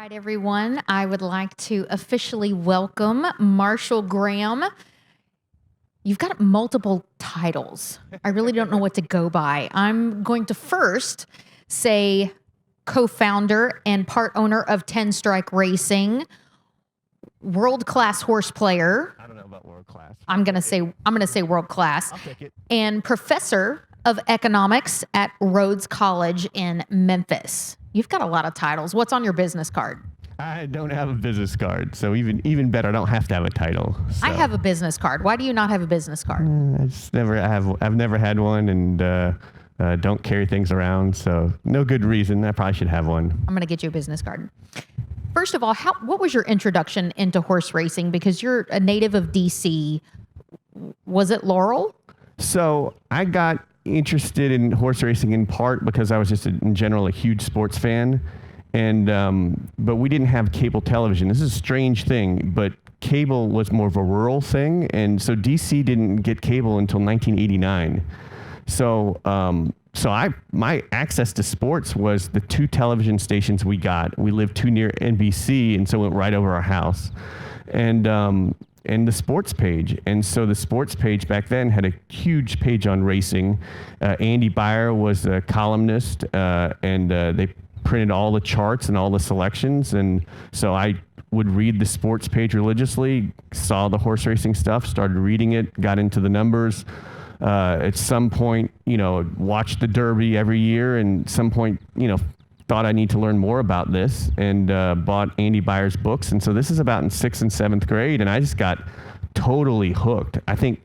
right, everyone. I would like to officially welcome Marshall Gramm. You've got multiple titles. I really don't know what to go by. I'm going to first say co-founder and part owner of 10 Strike Racing, world-class horse player. I don't know about world-class. I'm going to say world-class. I'll take it. And professor of economics at Rhodes College in Memphis. You've got a lot of titles. What's on your business card? I don't have a business card, so even better, I don't have to have a title. So. I have a business card. Why do you not have a business card? I've never had one, and don't carry things around, so no good reason. I probably should have one. I'm going to get you a business card. First of all, what was your introduction into horse racing? Because you're a native of DC. Was it Laurel? So I got interested in horse racing in part because I was just in general a huge sports fan. And but we didn't have cable television. This is a strange thing, but cable was more of a rural thing, and so DC didn't get cable until 1989. So my access to sports was the two television stations we got. We lived too near NBC, and so it went right over our house, and the sports page. And so the sports page back then had a huge page on racing. Andy Beyer was a columnist, and they printed all the charts and all the selections, and so I would read the sports page religiously, saw the horse racing stuff, started reading it, got into the numbers. At some point, watched the Derby every year, and at some point, thought I need to learn more about this, and bought Andy Beyer's books. And so this is about in 6th and 7th grade, and I just got totally hooked. I think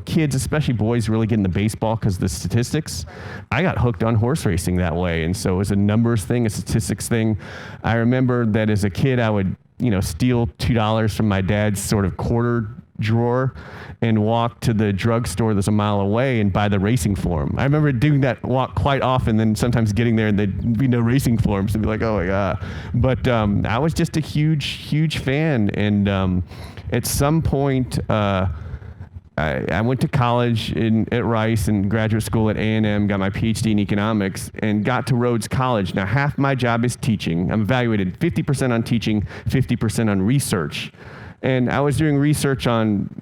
kids, especially boys, really get into baseball because of the statistics. I got hooked on horse racing that way. And so it was a numbers thing, a statistics thing. I remember that as a kid, I would, steal $2 from my dad's sort of quarter drawer and walk to the drugstore that's a mile away and buy the racing form. I remember doing that walk quite often, then sometimes getting there and there'd be no racing forms and be like, oh my God. But I was just a huge fan. And at some point, I went to college at Rice and graduate school at A&M, got my PhD in economics, and got to Rhodes College. Now, half my job is teaching. I'm evaluated 50% on teaching, 50% on research. And I was doing research on,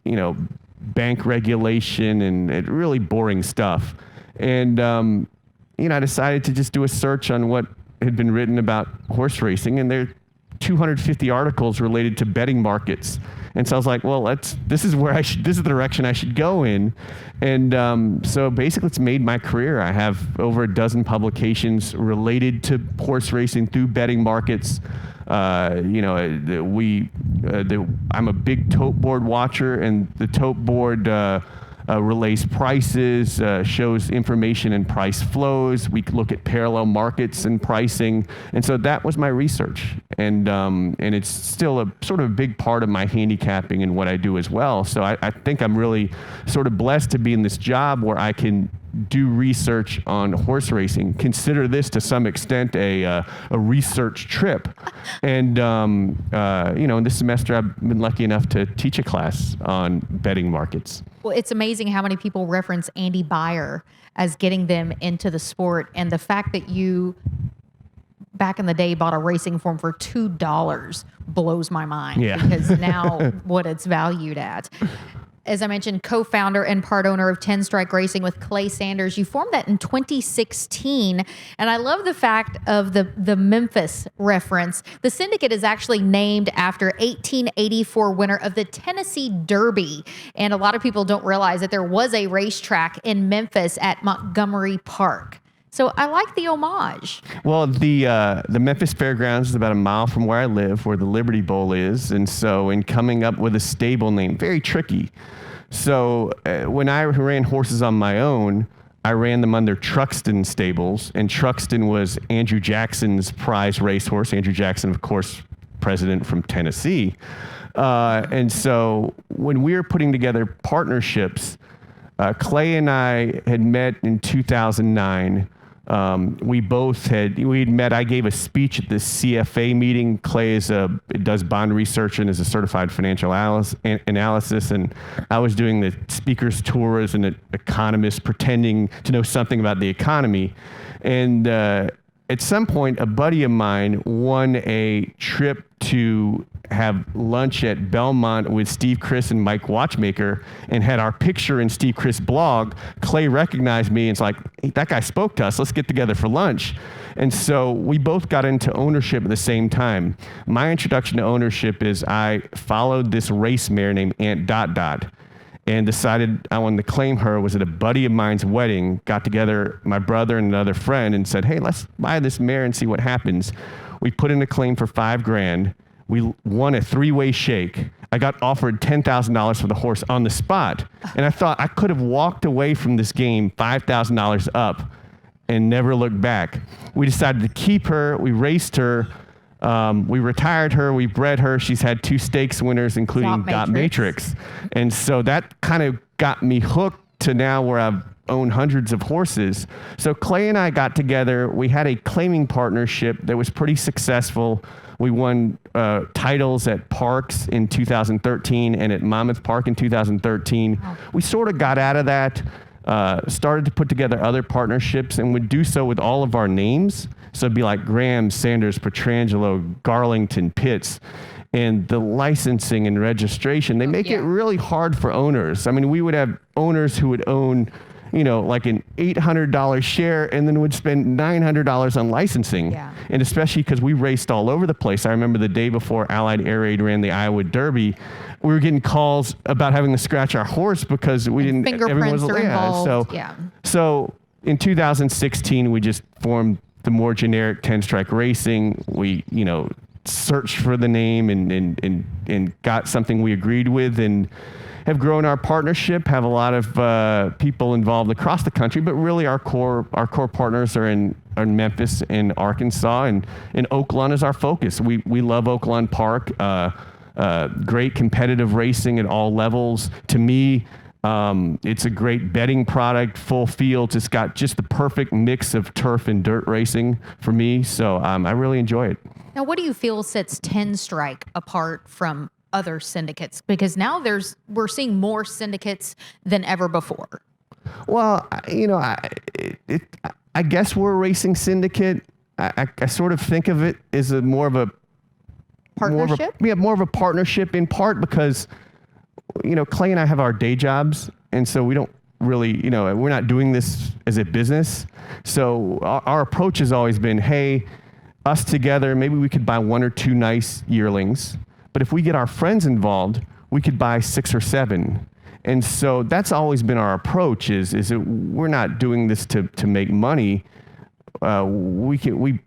bank regulation and really boring stuff. And, I decided to just do a search on what had been written about horse racing, and there are 250 articles related to betting markets. And so I was like, well, this is the direction I should go in. And so basically it's made my career. I have over a dozen publications related to horse racing through betting markets. I'm a big tote board watcher, and the tote board relays prices, shows information and price flows. We look at parallel markets and pricing. And so that was my research. And it's still a sort of a big part of my handicapping and what I do as well. So I think I'm really sort of blessed to be in this job where I can do research on horse racing. Consider this to some extent a research trip. And in this semester I've been lucky enough to teach a class on betting markets. Well, it's amazing how many people reference Andy Beyer as getting them into the sport, and the fact that you back in the day bought a racing form for $2 blows my mind. Yeah. Because now what it's valued at. As I mentioned, co-founder and part owner of 10 Strike Racing with Clay Sanders. You formed that in 2016. And I love the fact of the Memphis reference. The syndicate is actually named after 1884 winner of the Tennessee Derby. And a lot of people don't realize that there was a racetrack in Memphis at Montgomery Park. So I like the homage. Well, the Memphis Fairgrounds is about a mile from where I live, where the Liberty Bowl is. And so in coming up with a stable name, very tricky. So when I ran horses on my own, I ran them under Truxton stables. And Truxton was Andrew Jackson's prize racehorse. Andrew Jackson, of course, president from Tennessee. And so when we were putting together partnerships, Clay and I had met in 2009. We'd met. I gave a speech at the CFA meeting. Clay does bond research and is a certified financial analysis. And I was doing the speaker's tour as an economist, pretending to know something about the economy. And at some point, a buddy of mine won a trip to have lunch at Belmont with Steve Chris and Mike Watchmaker, and had our picture in Steve Chris' blog. Clay recognized me and it's like, hey, that guy spoke to us. Let's get together for lunch. And so we both got into ownership at the same time. My introduction to ownership is I followed this race mare named Aunt Dot Dot, and decided I wanted to claim her. Was at a buddy of mine's wedding, got together my brother and another friend and said, hey, let's buy this mare and see what happens. We put in a claim for $5,000. We won a 3-way shake. I got offered $10,000 for the horse on the spot. And I thought I could have walked away from this game $5,000 up and never looked back. We decided to keep her. We raced her. We retired her. We bred her. She's had 2 stakes winners, including Dot Matrix. And so that kind of got me hooked to now where I've owned hundreds of horses. So Clay and I got together. We had a claiming partnership that was pretty successful. We won titles at Parks in 2013 and at Monmouth Park in 2013. Oh. We sort of got out of that, started to put together other partnerships, and would do so with all of our names. So it'd be like Graham, Sanders, Petrangelo, Garlington, Pitts. And the licensing and registration, they make it really hard for owners. I mean, we would have owners who would own, like an $800 share and then would spend $900 on licensing. Yeah. And especially because we raced all over the place. I remember the day before Allied Air Raid ran the Iowa Derby, we were getting calls about having to scratch our horse because we didn't. Fingerprints are involved. So in 2016, we just formed the more generic 10 Strike Racing. We, searched for the name and got something we agreed with, and have grown our partnership, have a lot of people involved across the country, but really our core partners are in Memphis and Arkansas, and Oaklawn is our focus. We love Oaklawn Park, great competitive racing at all levels. To me, it's a great betting product, full fields. It's got just the perfect mix of turf and dirt racing for me. So I really enjoy it. Now, what do you feel sets 10 Strike apart from other syndicates? Because now we're seeing more syndicates than ever before. Well, I guess we're a racing syndicate. I sort of think of it as more of a partnership. More of a partnership, in part because Clay and I have our day jobs, and so we don't really, we're not doing this as a business. So our approach has always been, hey, us together, maybe we could buy 1 or 2 nice yearlings, but if we get our friends involved, we could buy 6 or 7. And so that's always been our approach, is that we're not doing this to make money. We don't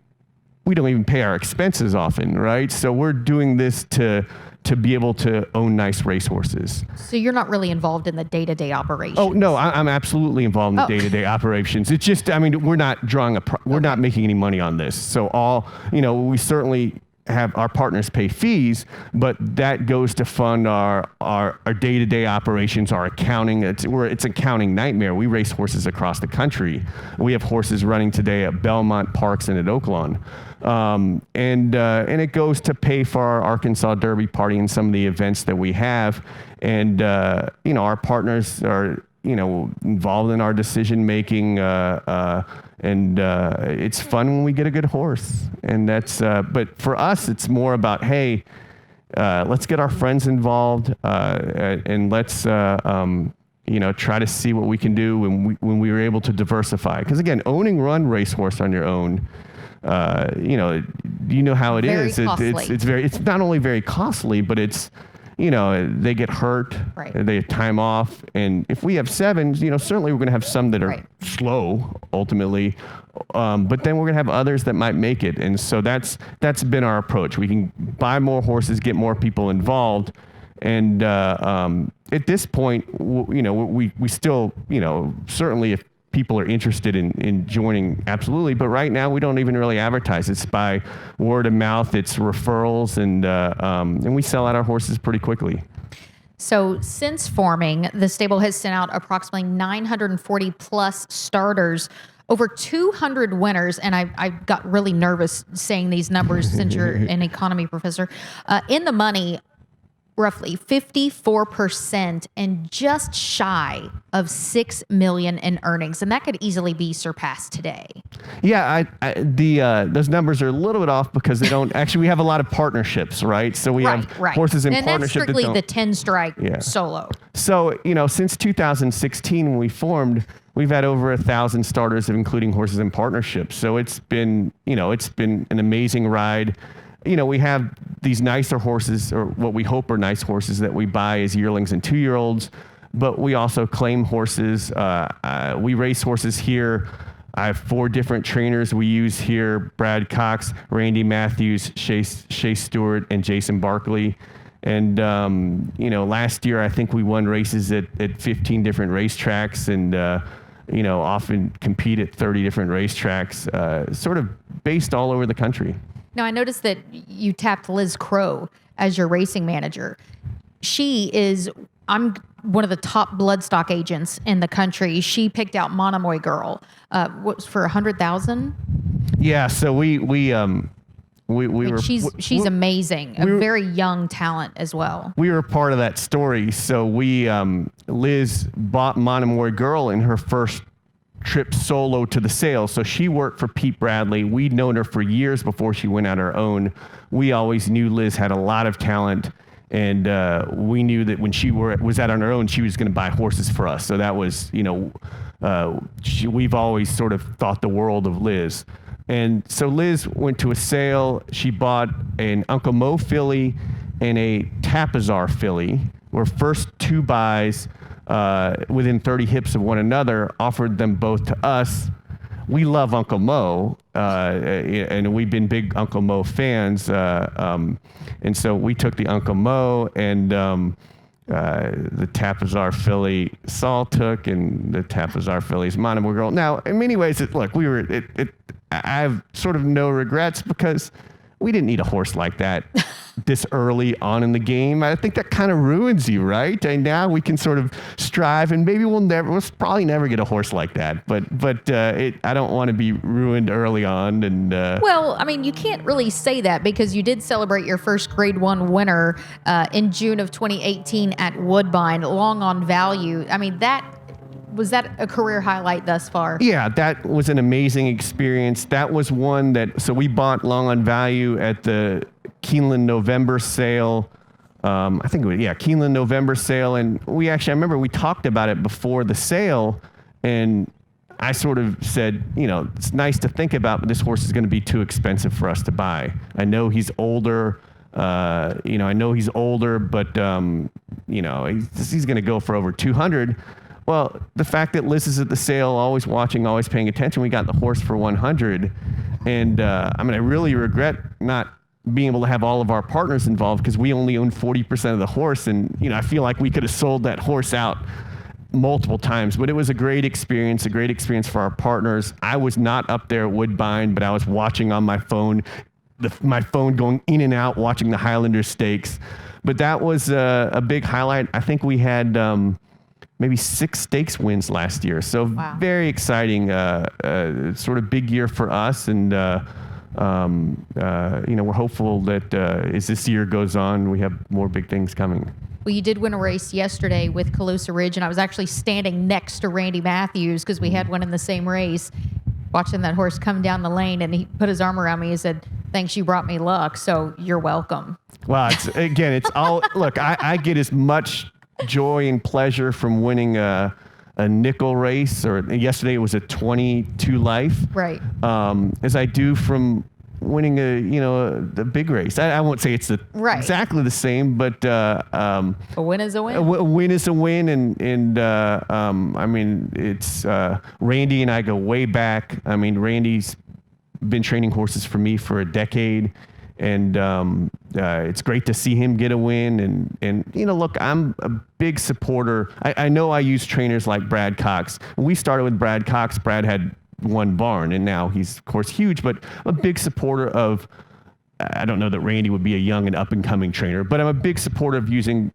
even pay our expenses often, right? So we're doing this to be able to own nice racehorses. So you're not really involved in the day-to-day operations? Oh, no, I'm absolutely involved in the day-to-day operations. It's just, we're not not making any money on this. So we certainly have our partners pay fees, but that goes to fund our day-to-day operations, our accounting. It's accounting nightmare. We race horses across the country. We have horses running today at Belmont, Parks, and at Oaklawn. And it goes to pay for our Arkansas Derby party and some of the events that we have. And, our partners are, involved in our decision making, and it's fun when we get a good horse. And that's, but for us, it's more about, hey, let's get our friends involved, and let's, try to see what we can do when we were able to diversify. Because again, owning run racehorse on your own, how it is. It's not only very costly, but it's, they get hurt, right. They have time off. And if we have 7s, certainly we're going to have some that are slow ultimately. But then we're going to have others that might make it. And so that's been our approach. We can buy more horses, get more people involved. And at this point, we still, certainly if people are interested in joining, absolutely. But right now, we don't even really advertise. It's by word of mouth. It's referrals, and we sell out our horses pretty quickly. So since forming, the stable has sent out approximately 940 plus starters, over 200 winners, and I got really nervous saying these numbers since you're an economy professor. In the money, roughly 54% and just shy of $6 million in earnings, and that could easily be surpassed today. Yeah, those numbers are a little bit off because they don't actually. We have a lot of partnerships, right? So we have horses in partnership. And that's strictly the 10 strike solo. So since 2016 when we formed, we've had over 1,000 starters, including horses in partnerships. So it's been an amazing ride. We have these nicer horses, or what we hope are nice horses, that we buy as yearlings and 2-year-olds, but we also claim horses. We race horses here. I have 4 different trainers we use here: Brad Cox, Randy Matthews, Shea Stewart, and Jason Barkley. And, last year I think we won races at 15 different racetracks, and, often compete at 30 different racetracks, sort of based all over the country. Now, I noticed that you tapped Liz Crow as your racing manager. I'm one of the top bloodstock agents in the country. She picked out Monomoy Girl. What was for $100,000? Yeah. So we were. She's amazing. A very young talent as well. We were part of that story. So Liz bought Monomoy Girl in her first trip solo to the sale. So she worked for Pete Bradley. We'd known her for years before she went on her own. We always knew Liz had a lot of talent, and we knew that when she was out on her own, she was going to buy horses for us. So that was, we've always sort of thought the world of Liz. And so Liz went to a sale. She bought an Uncle Mo filly and a Tapazar filly. Her first 2 buys within 30 hips of one another, offered them both to us. We love Uncle Mo, and we've been big Uncle Mo fans. And so we took the Uncle Mo, and the Tapazar filly Saul took, and the Tapazar filly's Monomoy Girl. Now, in many ways, I have sort of no regrets because we didn't need a horse like that this early on in the game. I think that kind of ruins you, right? And now we can sort of strive, and maybe we'll probably never get a horse like that. But I don't want to be ruined early on. And well, I mean, you can't really say that because you did celebrate your first Grade 1 winner in June of 2018 at Woodbine, Long on Value. I mean, was that a career highlight thus far? Yeah, that was an amazing experience. That was one so we bought Long on Value at the Keeneland November sale. I think it was, Keeneland November sale. And I remember we talked about it before the sale, and I sort of said, it's nice to think about, but this horse is going to be too expensive for us to buy. I know he's older. But he's going to go for over 200. Well, the fact that Liz is at the sale, always watching, always paying attention, we got the horse for 100. And I really regret not being able to have all of our partners involved because we only own 40% of the horse. And, I feel like we could have sold that horse out multiple times. But it was a great experience for our partners. I was not up there at Woodbine, but I was watching on my phone, my phone going in and out, watching the Highlander Stakes. But that was a big highlight. I think we had maybe 6 stakes wins last year. So wow. Very exciting, sort of big year for us. And, we're hopeful that as this year goes on, we have more big things coming. Well, you did win a race yesterday with Calusa Ridge, and I was actually standing next to Randy Matthews because we had one in the same race, watching that horse come down the lane, and he put his arm around me and said, "Thanks, you brought me luck, so you're welcome." Well, it's all, look, I get as much joy and pleasure from winning a nickel race, or yesterday it was a 22 life, right? As I do from winning the big race. I won't say it's exactly the same, but a win is a win. A win is a win, and it's Randy and I go way back. I mean, Randy's been training horses for me for a decade. And it's great to see him get a win. And look, I'm a big supporter. I know I use trainers like Brad Cox. When we started with Brad Cox, Brad had 1 barn, and now he's, of course, huge. But I'm a big supporter of, I don't know that Randy would be a young and up-and-coming trainer, but I'm a big supporter of using,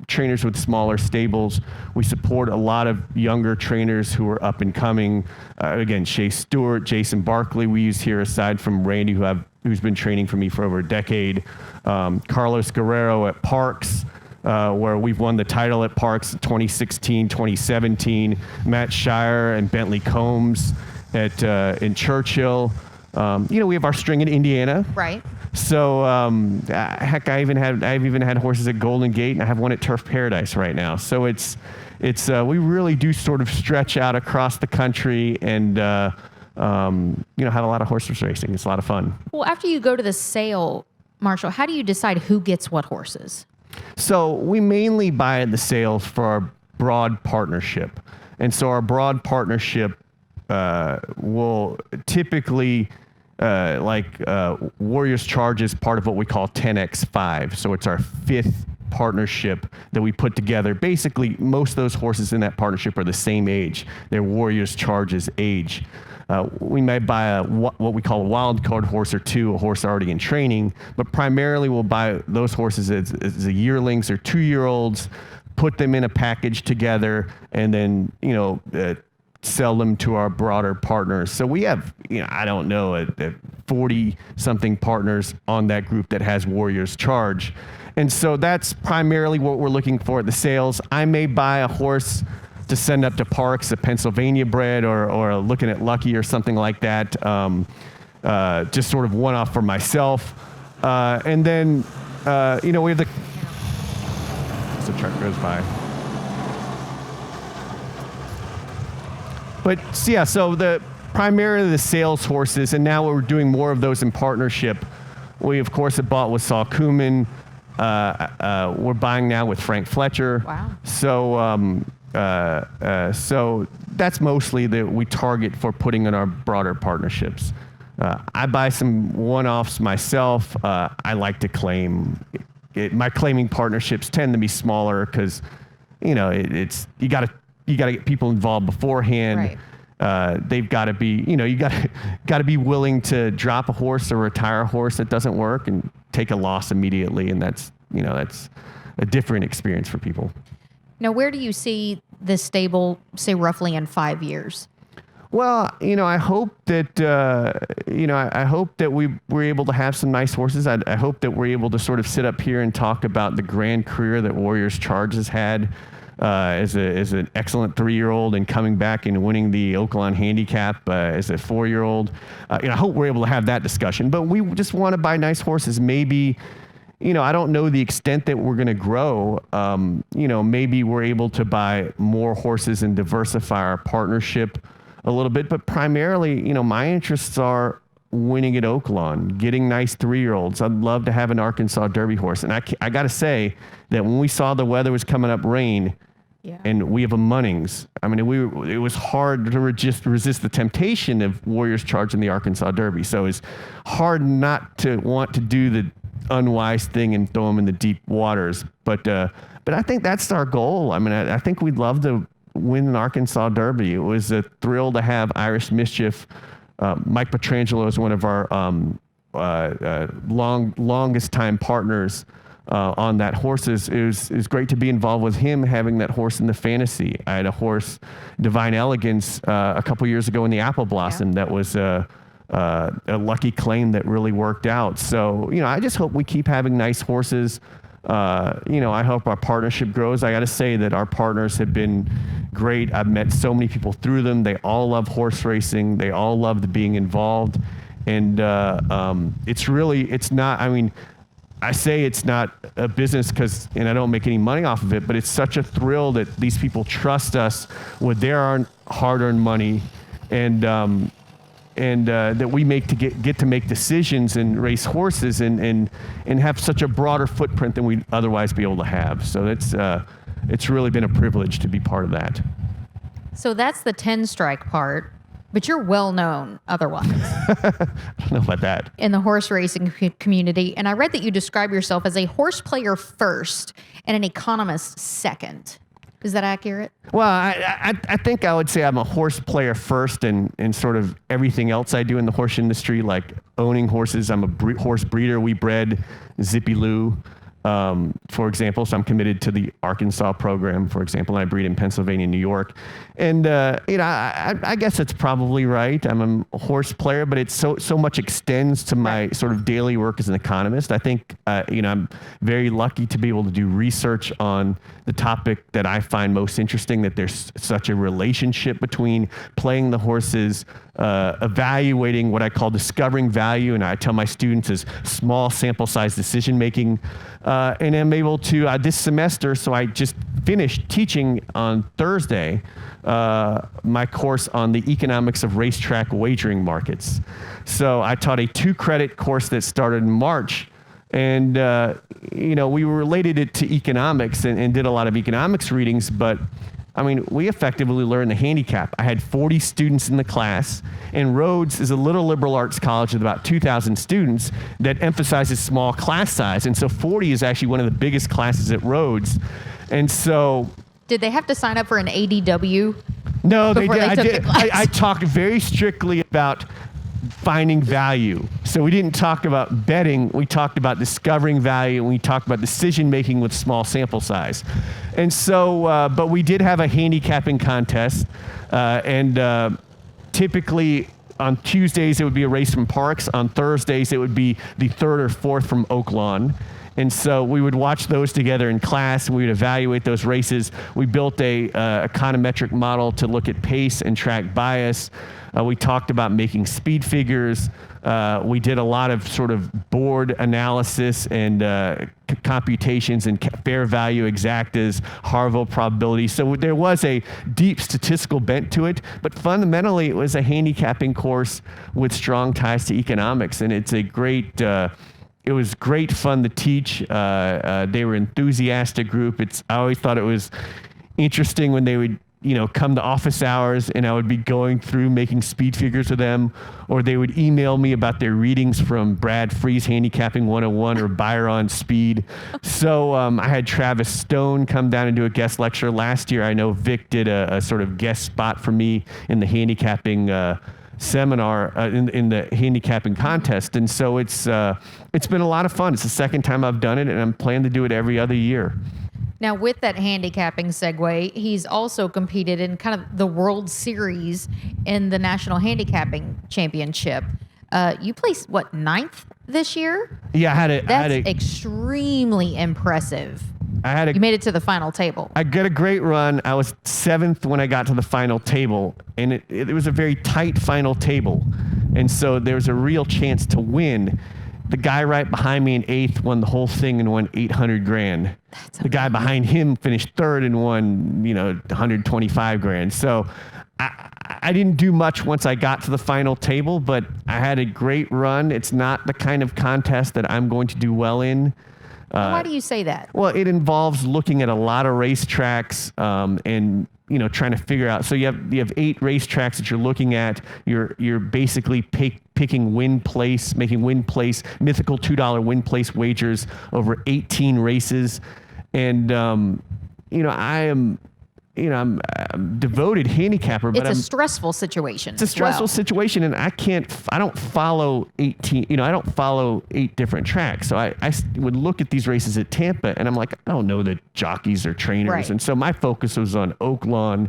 trainers with smaller stables. We support a lot of younger trainers who are up and coming. Again, Shea Stewart, Jason Barkley we use here aside from Randy, who have who's been training for me for over a decade. Carlos Guerrero at Parks, where we've won the title at Parks 2016, 2017. Matt Shire and Bentley Combs in Churchill. We have our string in Indiana. Right. So heck, I've even had horses at Golden Gate, and I have one at Turf Paradise right now. So it's we really do sort of stretch out across the country and have a lot of horse racing. It's a lot of fun. Well, after you go to the sale, Marshall, how do you decide who gets what horses? So we mainly buy at the sales for our broad partnership, and so our broad partnership will typically. Warriors Charge is part of what we call 10x5. So it's our 5th partnership that we put together. Basically, most of those horses in that partnership are the same age. They're Warriors Charge's age. We might buy what we call a wild card horse or two, a horse already in training, but primarily we'll buy those horses as the yearlings or 2-year-olds, put them in a package together, and then, sell them to our broader partners. So we have, 40-something partners on that group that has Warriors Charge. And so that's primarily what we're looking for at the sales. I may buy a horse to send up to Parks, a Pennsylvania bred, or looking at Lucky or something like that, just sort of one-off for myself. And then, we have the... As the truck goes by. But yeah, so primarily the sales horses, and now we're doing more of those in partnership. We, of course, have bought with Saul Kuhlman. We're buying now with Frank Fletcher. Wow. So that's mostly that we target for putting in our broader partnerships. I buy some one-offs myself. I like to claim. My claiming partnerships tend to be smaller because, it's you got to get people involved beforehand. Right. They've got to be, you got to be willing to drop a horse or retire a horse that doesn't work and take a loss immediately, and that's a different experience for people. Now, where do you see this stable, say, roughly in 5 years? Well, I hope that I hope that we're able to have some nice horses. I hope that we're able to sort of sit up here and talk about the grand career that Warriors Charge has had. As an excellent 3-year-old and coming back and winning the Oaklawn Handicap as a 4-year-old. I hope we're able to have that discussion. But we just want to buy nice horses. Maybe, I don't know the extent that we're going to grow. Maybe we're able to buy more horses and diversify our partnership a little bit. But primarily, my interests are winning at Oaklawn, getting nice 3-year-olds. I'd love to have an Arkansas Derby horse. And I got to say that when we saw the weather was coming up, rain, and we have a Munnings. I mean, it was hard to resist the temptation of Warriors Charge in the Arkansas Derby. So it's hard not to want to do the unwise thing and throw them in the deep waters. But I think that's our goal. I mean, I think we'd love to win an Arkansas Derby. It was a thrill to have Irish Mischief. Mike Petrangelo is one of our longest time partners on that horses. It was great to be involved with him, having that horse in the fantasy. I had a horse, Divine Elegance, a couple years ago in the Apple Blossom. That was a lucky claim that really worked out. So, I just hope we keep having nice horses. I hope our partnership grows. I got to say that our partners have been great. I've met so many people through them. They all love horse racing. They all loved being involved. And it's not, I say it's not a business and I don't make any money off of it, but it's such a thrill that these people trust us with their hard-earned money, and that we get to make decisions and race horses and have such a broader footprint than we'd otherwise be able to have. So it's really been a privilege to be part of that. So that's the 10 strike part, but you're well known otherwise. I don't know about that. In the horse racing community. And I read that you describe yourself as a horse player first and an economist second. Is that accurate? Well, I think I would say I'm a horse player first, and sort of everything else I do in the horse industry, like owning horses. I'm a horse breeder. We bred Zippy Lou. For example, so I'm committed to the Arkansas program, for example, and I breed in Pennsylvania and New York. And, I guess that's probably right. I'm a horse player, but it's so much extends to my sort of daily work as an economist. I think, I'm very lucky to be able to do research on the topic that I find most interesting, that there's such a relationship between playing the horses, evaluating what I call discovering value, and I tell my students is small sample size decision making, and I'm able to this semester. So I just finished teaching on Thursday my course on the economics of racetrack wagering markets. So I taught a 2-credit course that started in March. And, we related it to economics and did a lot of economics readings, but I mean, we effectively learned the handicap. I had 40 students in the class, and Rhodes is a little liberal arts college with about 2,000 students that emphasizes small class size. And so 40 is actually one of the biggest classes at Rhodes. And so... Did they have to sign up for an ADW? No, they did. The class? I talked very strictly about finding value. So we didn't talk about betting. We talked about discovering value, and we talked about decision making with small sample size. And so, but we did have a handicapping contest, and typically on Tuesdays it would be a race from Parks. On Thursdays it would be the 3rd or 4th from Oaklawn. And so we would watch those together in class, and we would evaluate those races. We built a econometric model to look at pace and track bias. We talked about making speed figures. We did a lot of sort of board analysis and computations and fair value exactas, Harville probability. So there was a deep statistical bent to it, but fundamentally it was a handicapping course with strong ties to economics. And it's a great... it was great fun to teach. They were an enthusiastic group. I always thought it was interesting when they would, come to office hours and I would be going through making speed figures with them, or they would email me about their readings from Brad Free's Handicapping 101 or Byron Speed. So I had Travis Stone come down and do a guest lecture last year. I know Vic did a sort of guest spot for me in the handicapping seminar in the handicapping contest. And so it's been a lot of fun. It's the second time I've done it, and I'm planning to do it every other year. Now, with that handicapping segue, he's also competed in kind of the World Series in the National Handicapping Championship. You placed, 9th this year? Yeah, That's extremely impressive. You made it to the final table. I got a great run. I was 7th when I got to the final table, and it was a very tight final table. And so there was a real chance to win. The guy right behind me in 8th won the whole thing and won $800,000. The guy behind him finished 3rd and won, $125,000. So I didn't do much once I got to the final table, but I had a great run. It's not the kind of contest that I'm going to do well in. Why do you say that? Well, it involves looking at a lot of racetracks and trying to figure out. So you have 8 racetracks that you're looking at. You're basically picking win place, making win place, mythical $2 win place wagers over 18 races, and I'm a devoted handicapper, but it's a stressful situation. It's a stressful situation, and I don't follow 18, I don't follow 8 different tracks. So I would look at these races at Tampa, and I'm like, I don't know the jockeys or trainers. Right. And so my focus was on Oaklawn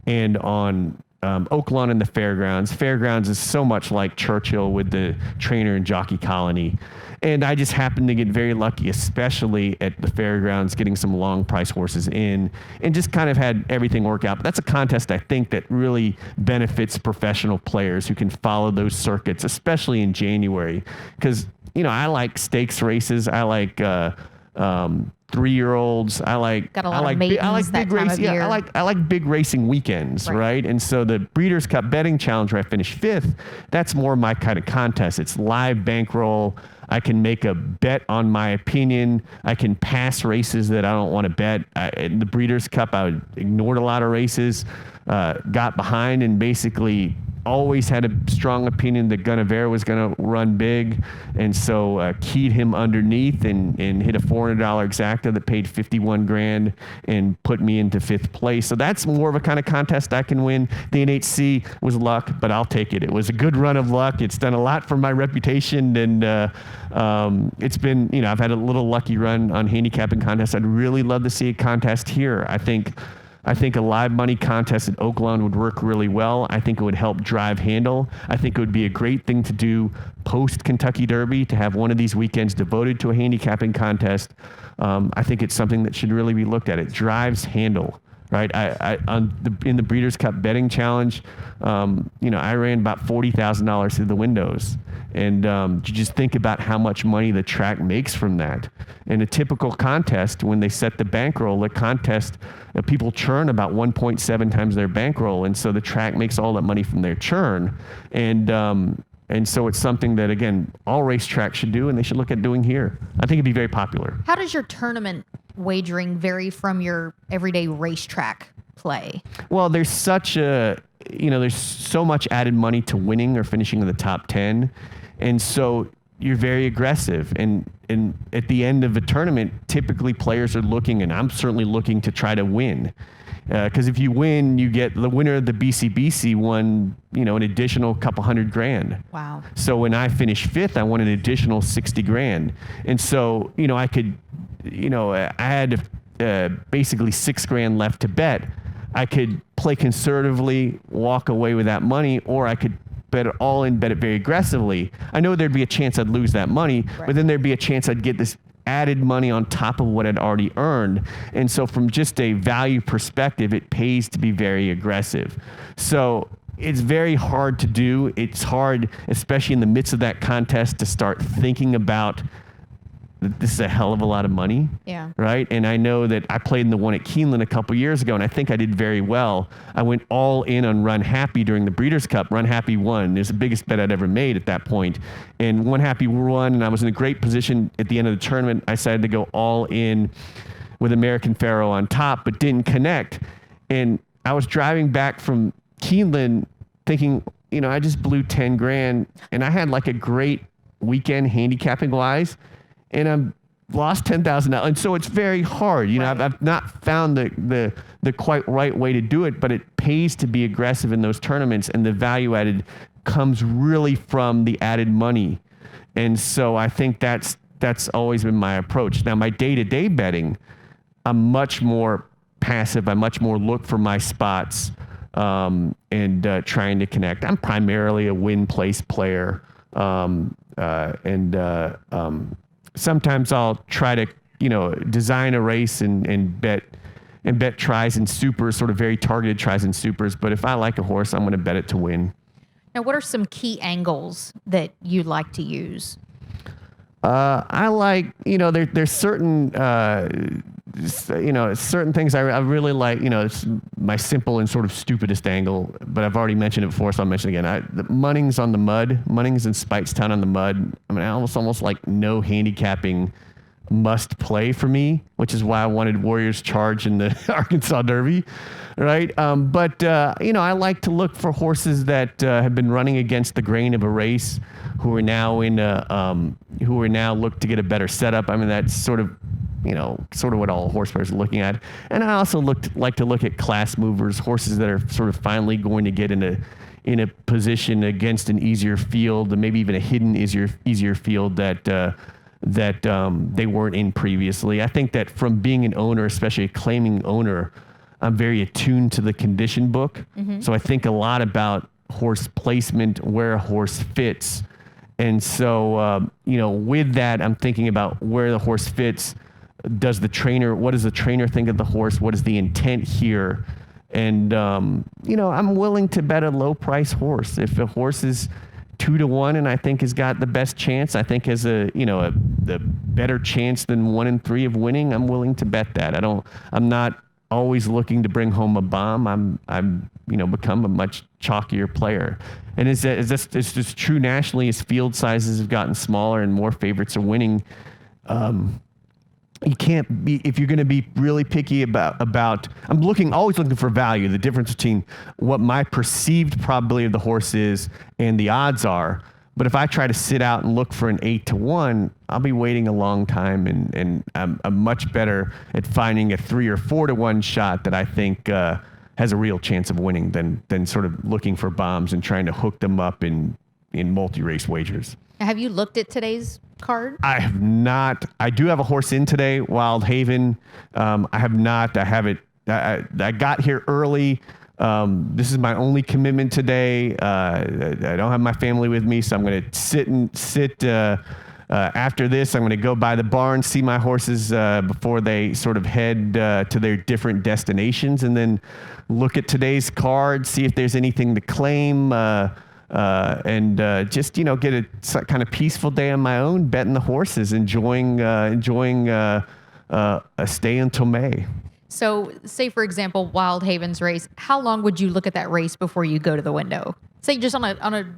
and on Oaklawn and the Fairgrounds. Fairgrounds is so much like Churchill with the trainer and jockey colony. And I just happened to get very lucky, especially at the Fairgrounds, getting some long price horses in, and just kind of had everything work out. But that's a contest, I think, that really benefits professional players who can follow those circuits, especially in January. Because, I like stakes races. I like 3-year-olds. I like big race. Yeah, I like big racing weekends, right? And so the Breeders' Cup Betting Challenge, where I finished 5th, that's more my kind of contest. It's live bankroll. I can make a bet on my opinion. I can pass races that I don't want to bet. In the Breeders' Cup, I ignored a lot of races, got behind, and basically always had a strong opinion that Guinevere was going to run big, and so keyed him underneath and hit a $400 exacta that paid 51 grand and put me into 5th place. So that's more of a kind of contest I can win. The NHC was luck, but I'll take it. It was a good run of luck. It's done a lot for my reputation, and it's been, I've had a little lucky run on handicapping contests. I'd really love to see a contest here. I think a live money contest at Oaklawn would work really well. I think it would help drive handle. I think it would be a great thing to do post Kentucky Derby, to have one of these weekends devoted to a handicapping contest. I think it's something that should really be looked at. It drives handle, right? In the Breeders' Cup betting challenge, I ran about $40,000 through the windows. And you just think about how much money the track makes from that. In a typical contest, when they set the bankroll, people churn about 1.7 times their bankroll, and so the track makes all that money from their churn. And so it's something that, again, all racetracks should do, and they should look at doing here. I think it'd be very popular. How does your tournament wagering vary from your everyday racetrack play? Well, there's there's so much added money to winning or finishing in the top 10. And so you're very aggressive. And at the end of a tournament, typically players are looking, and I'm certainly looking to try to win. Because if you win, you get the winner of the BCBC won, an additional couple $100 grand. Wow. So when I finished 5th, I won an additional 60 grand. And so, I could, I had basically $6 grand left to bet. I could play conservatively, walk away with that money, or I could bet it all in, bet it very aggressively. I know there'd be a chance I'd lose that money, right, but then there'd be a chance I'd get this added money on top of what I'd already earned. And so from just a value perspective, it pays to be very aggressive. So it's very hard to do. It's hard, especially in the midst of that contest, to start thinking about this is a hell of a lot of money. Yeah. Right. And I know that I played in the one at Keeneland a couple years ago, and I think I did very well. I went all in on Run Happy during the Breeders' Cup. Run Happy won. It was the biggest bet I'd ever made at that point. And Run Happy won, and I was in a great position at the end of the tournament. I decided to go all in with American Pharaoh on top, but didn't connect. And I was driving back from Keeneland thinking, I just blew 10 grand, and I had like a great weekend handicapping wise, and I'm lost $10,000. And so it's very hard. Right. I've not found the quite right way to do it, but it pays to be aggressive in those tournaments, and the value added comes really from the added money. And so I think that's always been my approach. Now, my day-to-day betting, I'm much more passive. I much more look for my spots and trying to connect. I'm primarily a win-place player. Sometimes I'll try to, design a race and bet tries and supers, sort of very targeted tries and supers. But if I like a horse, I'm going to bet it to win. Now, what are some key angles that you like to use? I like, there's certain, certain things I really like. It's my simple and sort of stupidest angle, but I've already mentioned it before, so I'll mention it again. The Munnings on the mud, Munnings and Speightstown on the mud. I mean, almost like no handicapping must play for me, which is why I wanted Warriors Charge in the Arkansas Derby, right? But I like to look for horses that have been running against the grain of a race, who are now look to get a better setup. I mean, that's sort of what all horse players are looking at. And I also like to look at class movers, horses that are sort of finally going to get in a position against an easier field, and maybe even a hidden easier field that they weren't in previously. I think that from being an owner, especially a claiming owner, I'm very attuned to the condition book. Mm-hmm. So I think a lot about horse placement, where a horse fits. And so, with that, I'm thinking about where the horse fits. What does the trainer think of the horse? What is the intent here? And, I'm willing to bet a low price horse. If a horse is 2-1 and I think has got the best chance, I think has the better chance than 1 in 3 of winning, I'm willing to bet that. I'm not always looking to bring home a bomb. I'm become a much chalkier player. And it's just true nationally as field sizes have gotten smaller and more favorites are winning. you can't be, if you're going to be really picky about, I'm always looking for value, the difference between what my perceived probability of the horse is and the odds are. But if I try to sit out and look for an 8-1, I'll be waiting a long time, and I'm much better at finding a 3 or 4-1 shot that I think has a real chance of winning than sort of looking for bombs and trying to hook them up in multi-race wagers. Have you looked at today's card? I have not. I do have a horse in today, Wild Haven. I have not. I have it. I got here early. This is my only commitment today. I don't have my family with me, so I'm going to sit. After this, I'm going to go by the barn, see my horses before they sort of head to their different destinations, and then look at today's card, see if there's anything to claim. And just get a kind of peaceful day on my own, betting the horses, enjoying a stay until May. So, say for example, Wild Haven's race. How long would you look at that race before you go to the window? Say just on a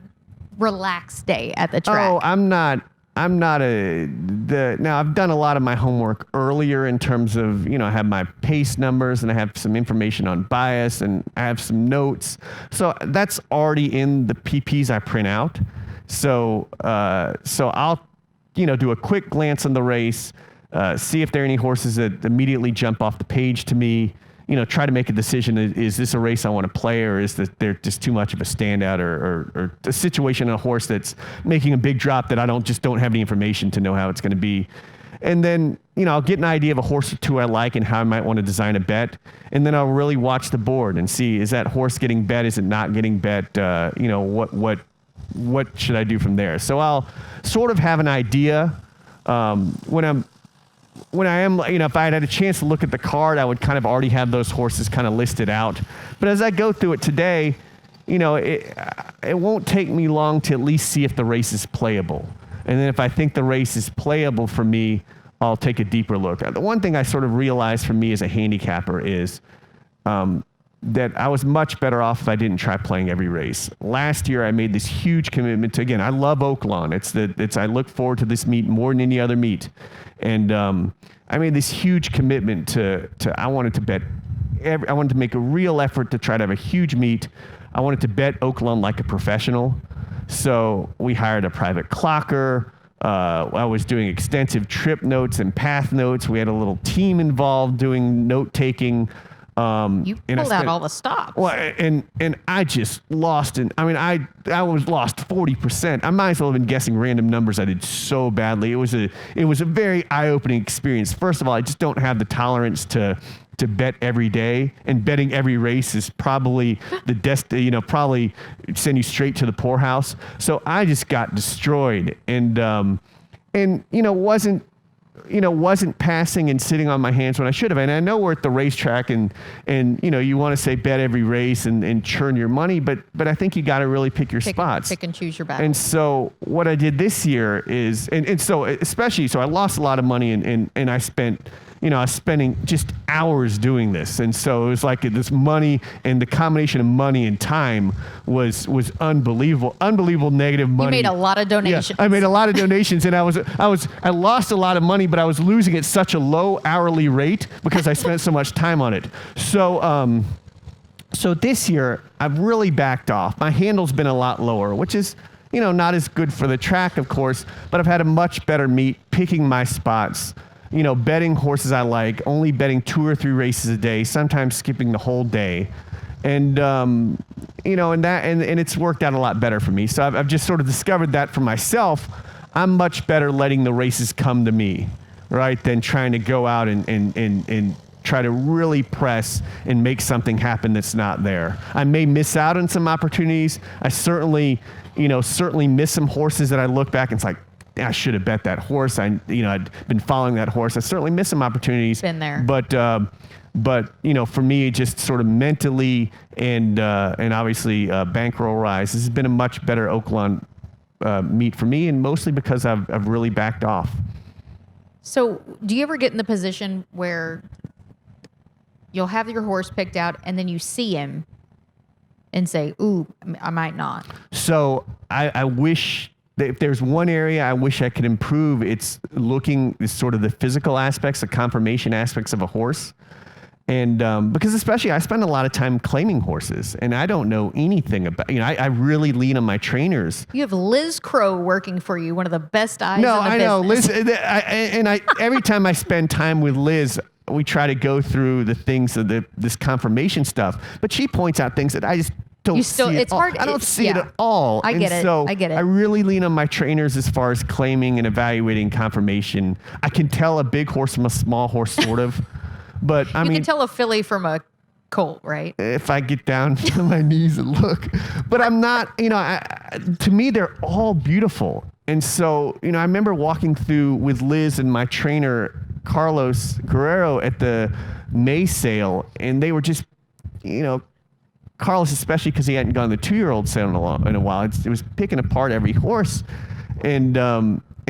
relaxed day at the track. Oh, I'm not now I've done a lot of my homework earlier in terms of, I have my pace numbers and I have some information on bias and I have some notes. So that's already in the PPs I print out. So I'll, do a quick glance on the race, see if there are any horses that immediately jump off the page to me, try to make a decision. Is this a race I want to play, or is that they're just too much of a standout, or a situation in a horse that's making a big drop that I don't have any information to know how it's going to be. And then, I'll get an idea of a horse or two I like and how I might want to design a bet. And then I'll really watch the board and see, is that horse getting bet? Is it not getting bet? What should I do from there? So I'll sort of have an idea, when I am, if I had a chance to look at the card, I would kind of already have those horses kind of listed out. But as I go through it today, it won't take me long to at least see if the race is playable. And then if I think the race is playable for me, I'll take a deeper look. The one thing I sort of realized for me as a handicapper is that I was much better off if I didn't try playing every race. Last year, I made this huge commitment to, again, I love Oaklawn. I look forward to this meet more than any other meet. And I made this huge commitment to I wanted to bet, I wanted to make a real effort to try to have a huge meet. I wanted to bet Oaklawn like a professional. So we hired a private clocker. I was doing extensive trip notes and path notes. We had a little team involved doing note taking. You pulled out all the stops. Well, and I just lost. I was lost 40%. I might as well have been guessing random numbers. I did so badly. It was a very eye-opening experience. First of all, I just don't have the tolerance to bet every day, and betting every race is probably probably send you straight to the poorhouse. So I just got destroyed, and wasn't passing and sitting on my hands when I should have. And I know we're at the racetrack and you want to say bet every race and churn your money, but I think you got to really pick your spots. Pick and choose your battles. And so what I did this year is, so I lost a lot of money and I spent, I was spending just hours doing this. And so it was like this money, and the combination of money and time was unbelievable negative money. You made a lot of donations. Yeah, I made a lot of donations, and I lost a lot of money, but I was losing at such a low hourly rate because I spent so much time on it. So this year I've really backed off. My handle's been a lot lower, which is, not as good for the track, of course, but I've had a much better meet picking my spots. Betting horses I like, only betting 2 or 3 races a day, sometimes skipping the whole day. And, and it's worked out a lot better for me. So I've just sort of discovered that for myself. I'm much better letting the races come to me, right, than trying to go out and try to really press and make something happen that's not there. I may miss out on some opportunities. I certainly miss some horses that I look back and it's like, I should have bet that horse. I'd been following that horse. I certainly missed some opportunities. Been there. But for me, just sort of mentally and obviously bankroll rise, this has been a much better Oaklawn meet for me, and mostly because I've really backed off. So do you ever get in the position where you'll have your horse picked out and then you see him and say, ooh, I might not? So I wish if there's one area I wish I could improve, it's looking at sort of the physical aspects, the conformation aspects of a horse. And because especially I spend a lot of time claiming horses, and I don't know anything about, I really lean on my trainers. You have Liz Crow working for you, one of the best eyes No, in the I know. business. Liz, every time I spend time with Liz, we try to go through the things of this conformation stuff, but she points out things that I just don't see. It's hard. I don't see it at all. I get it. So I get it. I really lean on my trainers as far as claiming and evaluating conformation. I can tell a big horse from a small horse, sort of. But I mean, you can tell a filly from a colt, right? If I get down to my knees and look, but I'm not, to me, they're all beautiful. And so, I remember walking through with Liz and my trainer, Carlos Guerrero, at the May sale, and they were just, Carlos, especially because he hadn't gone the 2-year-old sale in a while, it was picking apart every horse. And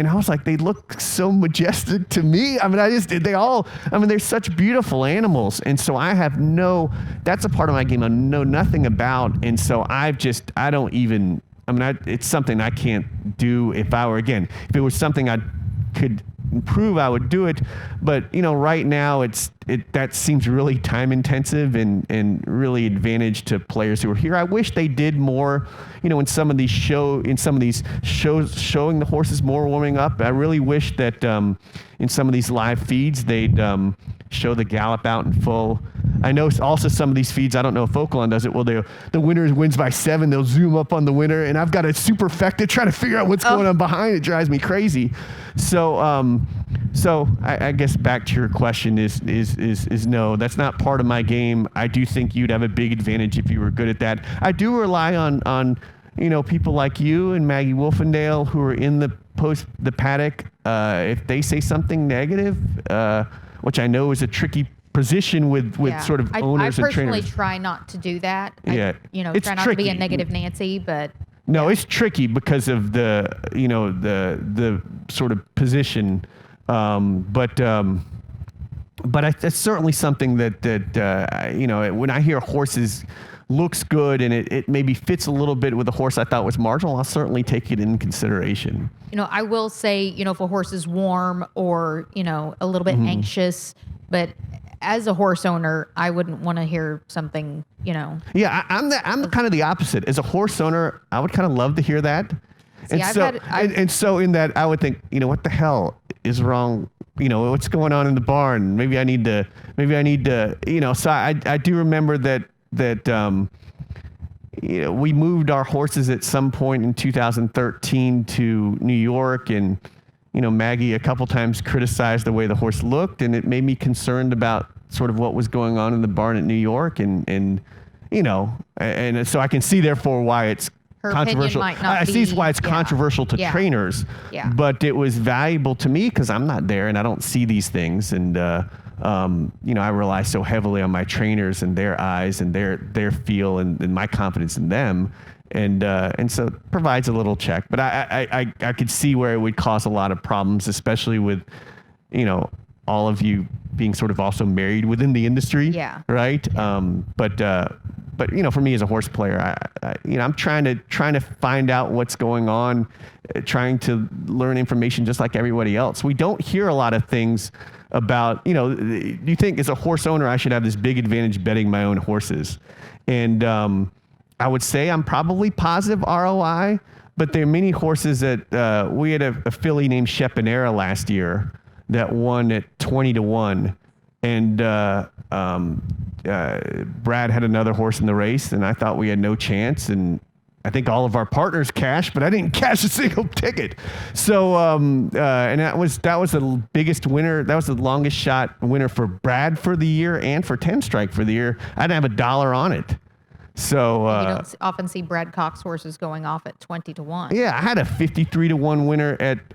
I was like, they look so majestic to me. I mean, they're such beautiful animals. And so that's a part of my game I know nothing about. And so it's something I can't do if it was something I could improve, I would do it. But, right now that seems really time intensive and really advantage to players who are here. I wish they did more, in some of these shows showing the horses more warming up. I really wish that in some of these live feeds they'd show the gallop out in full. I know also some of these feeds, I don't know if Oaklawn does it, well, the winner wins by 7, they'll zoom up on the winner, and I've got a superfecta trying to figure out what's going on behind. It drives me crazy. So I guess back to your question is no, that's not part of my game. I do think you'd have a big advantage if you were good at that. I do rely on people like you and Maggie Wolfendale who are in the paddock. If they say something negative, which I know is a tricky position with sort of owners and trainers. I personally try not to do that. It's try not tricky. to be a negative Nancy, but no, it's tricky because of the sort of position. But it's certainly something that when I hear horses looks good and it maybe fits a little bit with a horse I thought was marginal, I'll certainly take it in consideration. I will say, if a horse is warm or, a little bit anxious, but as a horse owner, I wouldn't want to hear something, Yeah, I'm kind of the opposite. As a horse owner, I would kind of love to hear that. See, so in that, I would think, what the hell is wrong? What's going on in the barn? Maybe I need to, so I do remember that we moved our horses at some point in 2013 to New York, and Maggie a couple times criticized the way the horse looked, and it made me concerned about sort of what was going on in the barn at New York, and so I can see therefore why it's her controversial. I see why it's controversial to trainers, but it was valuable to me because I'm not there and I don't see these things, and I rely so heavily on my trainers and their eyes and their feel and my confidence in them. And so it provides a little check, but I could see where it would cause a lot of problems, especially with, all of you being sort of also married within the industry. Yeah. Right. But for me as a horse player, I'm trying to find out what's going on, trying to learn information just like everybody else. We don't hear a lot of things about, you think as a horse owner, I should have this big advantage betting my own horses. And, I would say I'm probably positive ROI, but there are many horses that we had a filly named Shepanera last year that won at 20-1, and Brad had another horse in the race, and I thought we had no chance, and I think all of our partners cashed, but I didn't cash a single ticket. So and that was the biggest winner. That was the longest shot winner for Brad for the year and for 10 Strike for the year. I didn't have $1 on it. So you don't often see Brad Cox horses going off at 20-1. Yeah, I had a 53-1 winner at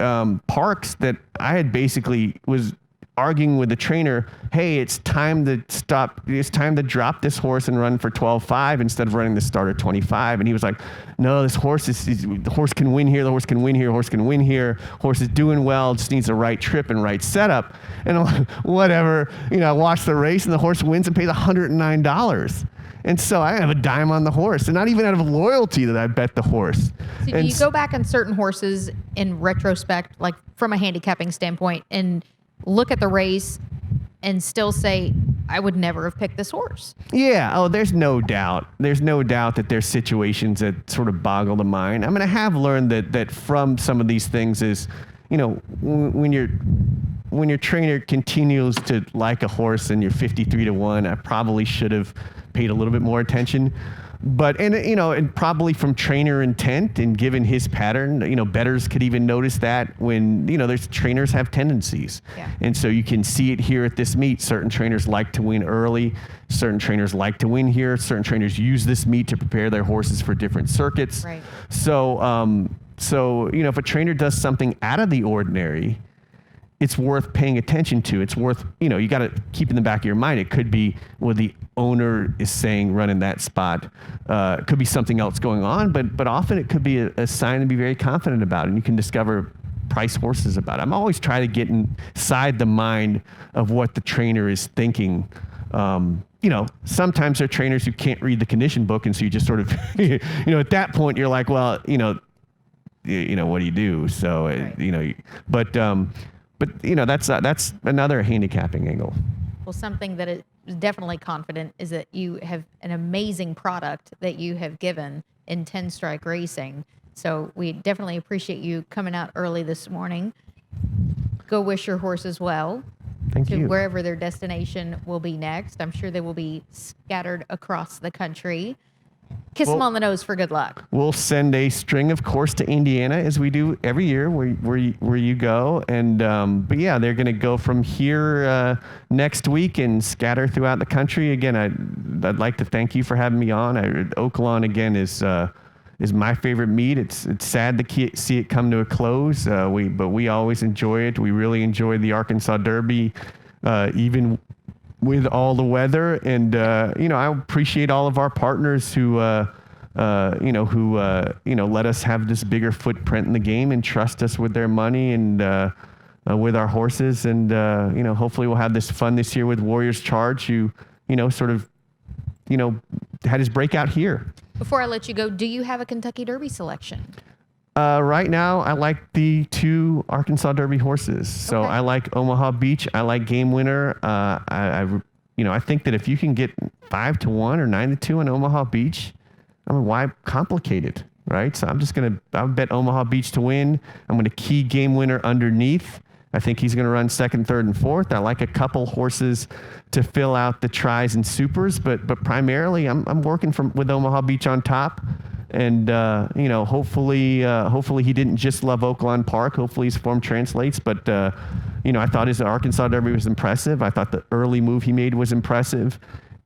Parks that I had basically was arguing with the trainer, hey, it's time to stop. It's time to drop this horse and run for 12.5 instead of running the starter 25. And he was like, no, this horse the horse can win here. The horse can win here. Horse can win here. Horse is doing well. Just needs the right trip and right setup. And I'm like, whatever, I watch the race and the horse wins and pays $109. And so I have a dime on the horse, and not even out of loyalty that I bet the horse. So do you go back on certain horses in retrospect, like from a handicapping standpoint, and look at the race and still say, I would never have picked this horse? Yeah. Oh, there's no doubt. There's no doubt that there's situations that sort of boggle the mind. I mean, I have learned that from some of these things is, when your trainer continues to like a horse and you're 53-1, I probably should have paid a little bit more attention. But, and probably from trainer intent and given his pattern, bettors could even notice that when, there's trainers have tendencies. Yeah. And so you can see it here at this meet. Certain trainers like to win early. Certain trainers like to win here. Certain trainers use this meet to prepare their horses for different circuits. Right. So, if a trainer does something out of the ordinary, it's worth paying attention to. It's worth, you got to keep in the back of your mind. It could be what the owner is saying, run in that spot. It could be something else going on, but often it could be a sign to be very confident about, and you can discover price horses about it. I'm always trying to get inside the mind of what the trainer is thinking. Sometimes there are trainers who can't read the condition book, and so you just sort of, at that point you're like, well, what do you do? So, right. But that's another handicapping angle. Well, something that is definitely confident is that you have an amazing product that you have given in 10 Strike Racing. So we definitely appreciate you coming out early this morning. Go wish your horses well. Thank you. Wherever their destination will be next. I'm sure they will be scattered across the country. Kiss them on the nose for good luck. We'll send a string, of course, to Indiana, as we do every year where you go. And but yeah, they're going to go from here next week and scatter throughout the country. Again, I'd like to thank you for having me on. Oaklawn again is my favorite meet. It's sad to see it come to a close. But we always enjoy it. We really enjoy the Arkansas Derby, even with all the weather. And I appreciate all of our partners who let us have this bigger footprint in the game and trust us with their money and with our horses. And hopefully we'll have this fun this year with Warriors Charge, who had his breakout here. Before I let you go, do you have a Kentucky Derby selection? Right now, I like the 2 Arkansas Derby horses. So Okay. I like Omaha Beach. I like Game Winner. I think that if you can get 5-1 or 9-2 on Omaha Beach, why complicate it, right? So I'll bet Omaha Beach to win. I'm going to key Game Winner underneath. I think he's going to run 2nd, 3rd, and 4th. I like a couple horses to fill out the tries and supers, but primarily I'm working with Omaha Beach on top. And, hopefully he didn't just love Oaklawn Park. Hopefully his form translates. But, I thought his Arkansas Derby was impressive. I thought the early move he made was impressive.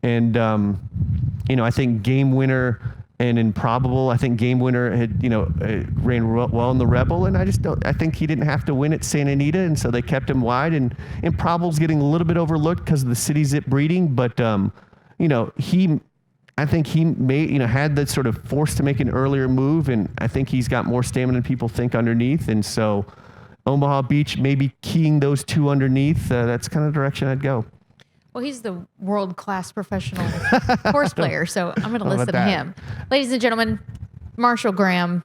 And, I think Game Winner and Improbable, I think Game Winner had, ran well in the Rebel. And I think he didn't have to win at Santa Anita. And so they kept him wide. And Improbable's getting a little bit overlooked because of the city zip breeding. But, I think he had the sort of force to make an earlier move, and I think he's got more stamina than people think underneath. And so Omaha Beach, maybe keying those 2 underneath, that's kind of the direction I'd go. Well, he's the world-class professional horse player, so I'm going to listen to that? him. Ladies and gentlemen, Marshall Gramm,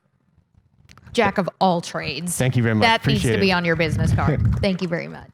jack of all trades. Thank you very much. That needs Appreciate to be it. on your business card. Thank you very much.